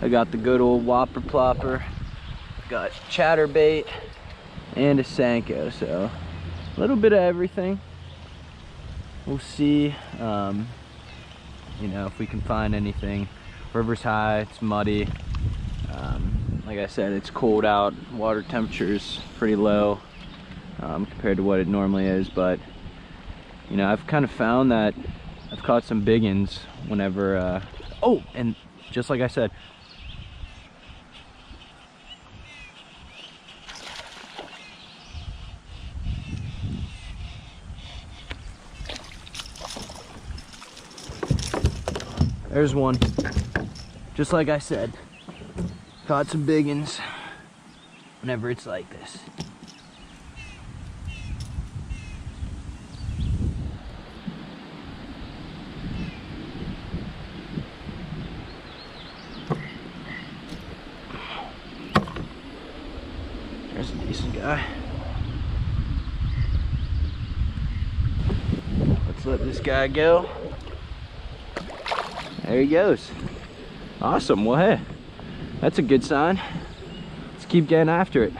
I got the good old whopper plopper, got chatterbait, and a Senko, so a little bit of everything. We'll see, you know, if we can find anything. River's high, it's muddy. Like I said, it's cold out. Water temperature's pretty low compared to what it normally is, but you know, I've kind of found that I've caught some big ones whenever, oh, and just like I said, there's one. Just like I said, caught some big ones whenever it's like this. There's a decent guy. Let's let this guy go. There he goes. Awesome. Well, hey, that's a good sign. Let's keep getting after it.